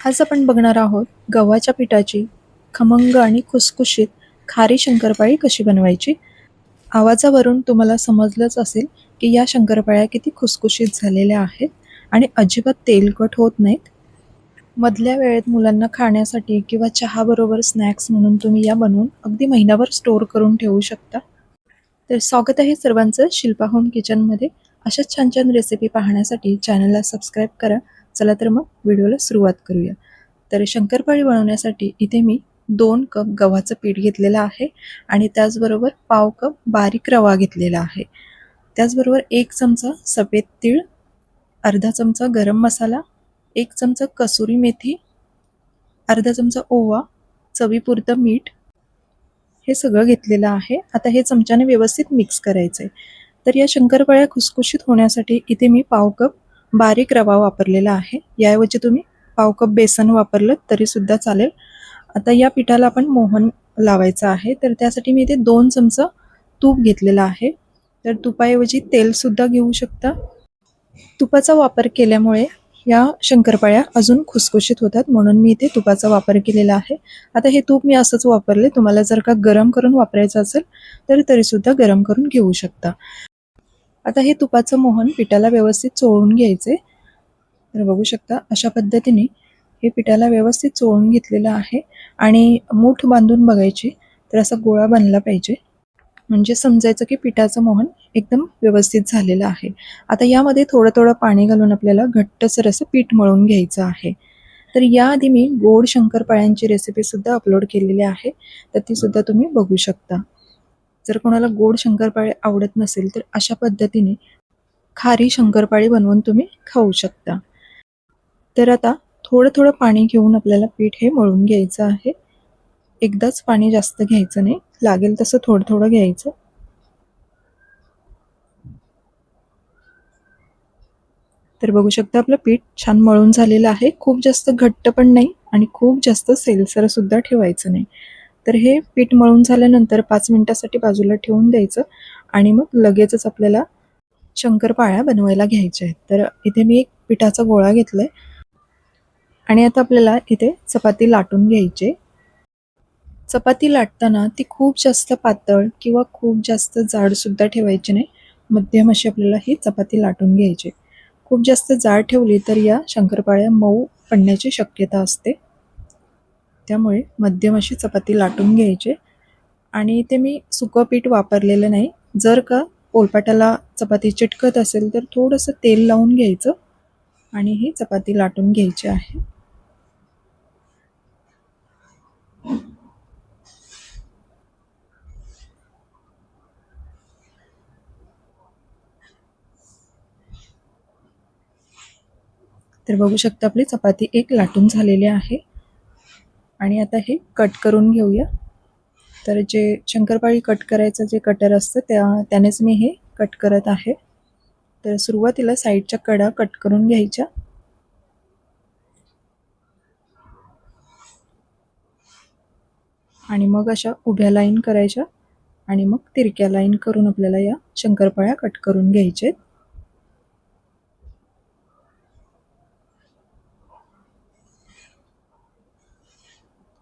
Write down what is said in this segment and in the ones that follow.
आज आपण बघणार आहोत गव्हाच्या पिठाची खमंग आणि खुसखुशीत खारी शंकरपाळी कशी बनवायची. आवाजावरून तुम्हाला समजलंच असेल की या शंकरपाळ्या किती खुसखुशीत झालेल्या आहेत आणि अजिबात तेलकट होत नाहीत. मधल्या वेळेत मुलांना खाण्यासाठी किंवा चहाबरोबर स्नॅक्स म्हणून तुम्ही या बनवून अगदी महिनाभर स्टोअर करून ठेवू शकता. तर स्वागत आहे सर्वांचं शिल्पा होम किचनमध्ये. अशाच छान छान रेसिपी पाहण्यासाठी चॅनलला सबस्क्राईब करा. चला तर मग व्हिडिओला सुरुवात करूया. तर शंकरपाळी बनवण्यासाठी इथे मी 2 कप गव्हाचं पीठ घेतलेलं आहे आणि त्याचबरोबर पाव कप बारीक रवा घेतलेला आहे. त्याचबरोबर 1 चमचा सफेद तीळ, अर्धा चमचा गरम मसाला, 1 चमचा कसुरी मेथी, अर्धा चमचा ओवा, चवीपुरतं मीठ हे सगळं घेतलेलं आहे. आता हे चमच्याने व्यवस्थित मिक्स करायचं आहे. तर या शंकरपाळ्या खुसखुशीत होण्यासाठी इथे मी पाव कप बारीक रवा वापरलेला आहे. याऐवजी तुम्ही पाव कप बेसन वापरलं तरीसुद्धा चालेल. आता या पिठाला आपण मोहन लावायचं आहे. तर त्यासाठी मी इथे 2 चमचा तूप घेतलेलं आहे. तर तुपाऐवजी तेलसुद्धा घेऊ शकता. तुपाचा वापर केल्यामुळे या शंकरपाळ्या अजून खुसखुशीत होतात, म्हणून मी इथे तुपाचा वापर केलेला आहे. आता हे तूप मी असंच वापरले. तुम्हाला जर का गरम करून वापरायचं असेल तर तरीसुद्धा गरम करून घेऊ शकता. आता हे तुपाचं मोहन पिठाला व्यवस्थित चोळून घ्यायचे. तर बघू शकता अशा पद्धतीने हे पिठाला व्यवस्थित चोळून घेतलेलं आहे आणि मूठ बांधून बघायची. तर असा गोळा बनला पाहिजे, म्हणजे समजायचं की पिठाचं मोहन एकदम व्यवस्थित झालेलं आहे. आता यामध्ये थोडं थोडं पाणी घालून आपल्याला घट्टसर असं पीठ मळून घ्यायचं आहे. तर याआधी मी गोड शंकरपाळ्यांची रेसिपीसुद्धा अपलोड केलेली आहे, तर तीसुद्धा तुम्ही बघू शकता. जर कोणाला गोड शंकरपाळे आवडत नसेल तर अशा पद्धतीने खारी शंकरपाळी बनवून तुम्ही खाऊ शकता. तर आता थोडं थोडं पाणी घेऊन आपल्याला पीठ हे मळून घ्यायचं आहे. एकदाच पाणी जास्त घ्यायचं नाही, लागेल तसं थोडं थोडं घ्यायचं. तर बघू शकता आपलं पीठ छान मळून झालेलं आहे. खूप जास्त घट्ट पण नाही आणि खूप जास्त सेलसर सुद्धा ठेवायचं नाही. तर हे पीठ मळून झाल्यानंतर 5 मिनिटासाठी बाजूला ठेवून द्यायचं आणि मग लगेचच आपल्याला शंकरपाळ्या बनवायला घ्यायच्या आहेत. तर इथे मी एक पिठाचा गोळा घेतलाय आणि आता आपल्याला इथे चपाती लाटून घ्यायची. चपाती लाटताना ती खूप जास्त पातळ किंवा खूप जास्त जाडसुद्धा ठेवायची नाही. मध्यम अशी आपल्याला ही चपाती लाटून घ्यायची. खूप जास्त जाड ठेवली तर या शंकरपाळ्या मऊ पडण्याची शक्यता असते. त्यामुळे मध्यम अशी चपाती लाटून घ्यायची आणि इथे मी सुकं पीठ वापरलेलं नाही. जर का पोलपाटाला चपाती चिटकत असेल तर थोडंसं तेल लावून घ्यायचं आणि ही चपाती लाटून घ्यायची आहे. तर बघू शकता आपली चपाती एक लाटून झालेली आहे आणि आता हे कट करून घेऊया. तर जे शंकरपाळी कट करायचं जे कटर असतं त्यानेच मी हे कट करत आहे. तर सुरुवातीला साईडच्या कडा कट करून घ्यायच्या आणि मग अशा उभ्या लाईन करायच्या आणि मग तिरक्या लाईन करून आपल्याला या शंकरपाळ्या कट करून घ्यायचे.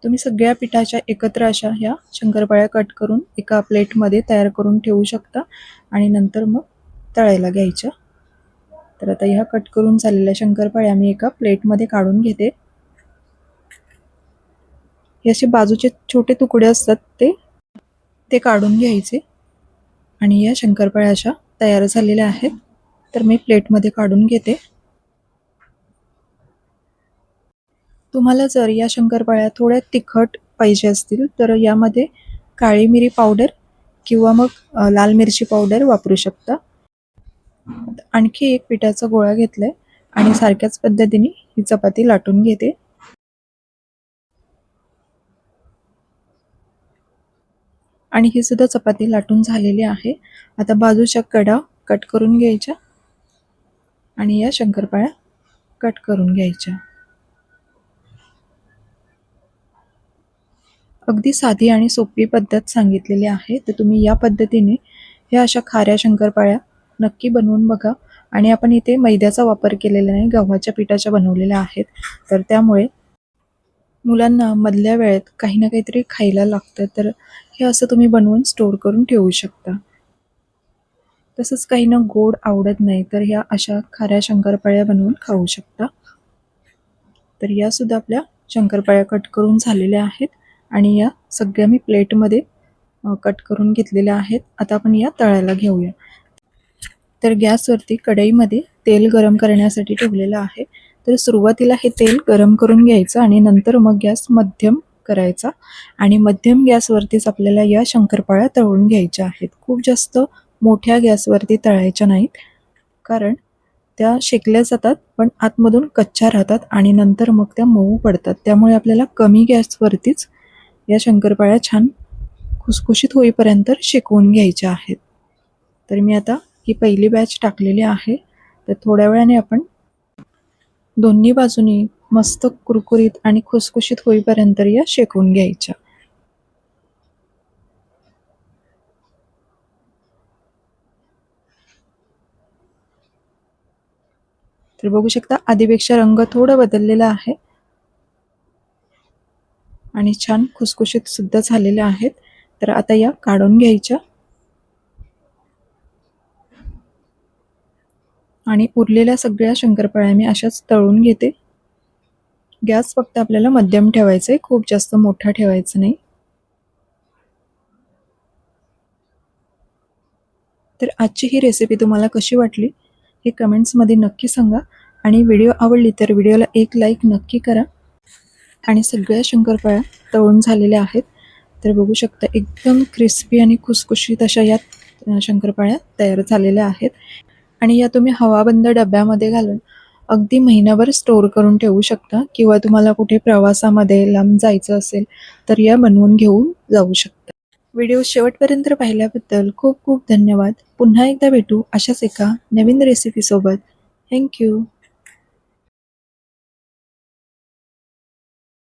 तुम्ही सगळ्या पिठाच्या एकत्र अशा ह्या शंकरपाळ्या कट करून एका प्लेटमध्ये तयार करून ठेवू शकता आणि नंतर मग तळायला घ्यायच्या. तर आता ह्या कट करून झालेल्या शंकरपाळ्या मी एका प्लेटमध्ये काढून घेते. हे असे बाजूचे छोटे तुकडे असतात ते ते काढून घ्यायचे आणि या शंकरपाळ्या अशा तयार झालेल्या आहेत. तर मी प्लेटमध्ये काढून घेते. तुम्हाला जर या शंकरपाळ्या थोड्या तिखट पाहिजे असतील तर यामध्ये काळी मिरी पावडर किंवा मग लाल मिरची पावडर वापरू शकता. आणखी एक पिठाचा गोळा घेतलाय आणि सारख्याच पद्धतीने ही चपाती लाटून घेते. आणि ही सुद्धा चपाती लाटून झालेली आहे. आता बाजूच्या कडा कट करून घ्यायच्या आणि या शंकरपाळ्या कट करून घ्यायच्या. अगदी साधी आणि सोपी पद्धत सांगितलेली आहे. तर तुम्ही या पद्धतीने ह्या अशा खाऱ्या शंकरपाळ्या नक्की बनवून बघा. आणि आपण इथे मैद्याचा वापर केलेला नाही, गव्हाच्या पिठाच्या बनवलेल्या आहेत. तर त्यामुळे मुलांना मधल्या वेळेत काही ना काहीतरी खायला लागतं, तर हे असं तुम्ही बनवून स्टोअर करून ठेवू शकता. तसंच काहींना गोड आवडत नाही, तर ह्या अशा खाऱ्या शंकरपाळ्या बनवून खाऊ शकता. तर यासुद्धा आपल्या शंकरपाळ्या कट करून झालेल्या आहेत आणि या सगळ्या मी प्लेटमध्ये कट करून घेतलेल्या आहेत. आता आपण या तळायला घेऊया. तर गॅसवरती कढईमध्ये तेल गरम करण्यासाठी ठेवलेलं आहे. तर सुरुवातीला हे तेल गरम करून घ्यायचं आणि नंतर मग गॅस मध्यम करायचा आणि मध्यम गॅसवरतीच आपल्याला या शंकरपाळ्या तळून घ्यायच्या आहेत. खूप जास्त मोठ्या गॅसवरती तळायच्या नाहीत, कारण त्या शेकल्या जातात पण आतमधून कच्च्या राहतात आणि नंतर मग त्या मऊ पडतात. त्यामुळे आपल्याला कमी गॅसवरतीच या शंकरपाळ्या छान खुसखुशीत होईपर्यंत शेकवून घ्यायच्या आहेत. तर मी आता ही पहिली बॅच टाकलेली आहे. तर थोड्या वेळाने आपण दोन्ही बाजूनी मस्त कुरकुरीत आणि खुसखुशीत होईपर्यंत या शेकवून घ्यायच्या. तर बघू शकता आधीपेक्षा रंग थोडा बदललेला आहे आणि छान खुसखुशीत सुद्धा झालेल्या आहेत. तर आता या काढून घ्यायच्या आणि उरलेल्या सगळ्या शंकरपाळ्या मी अशाच तळून घेते. गॅस फक्त आपल्याला मध्यम ठेवायचा आहे, खूप जास्त मोठा ठेवायचा नाही. तर आजची ही रेसिपी तुम्हाला कशी वाटली हे कमेंट्समध्ये नक्की सांगा आणि व्हिडिओ आवडली तर व्हिडिओला एक लाईक नक्की करा. आणि सगळ्या शंकरपाळ्या तळून झालेल्या आहेत. तर बघू शकता एकदम क्रिस्पी आणि खुसखुशीत अशा या शंकरपाळ्या तयार झालेल्या आहेत आणि या तुम्ही हवाबंद डब्यामध्ये घालून अगदी महिनाभर स्टोअर करून ठेवू शकता किंवा तुम्हाला कुठे प्रवासामध्ये लांब जायचं असेल तर या बनवून घेऊन जाऊ शकता. व्हिडिओ शेवटपर्यंत पाहिल्याबद्दल खूप खूप धन्यवाद. पुन्हा एकदा भेटू अशाच एका नवीन रेसिपीसोबत. थँक्यू.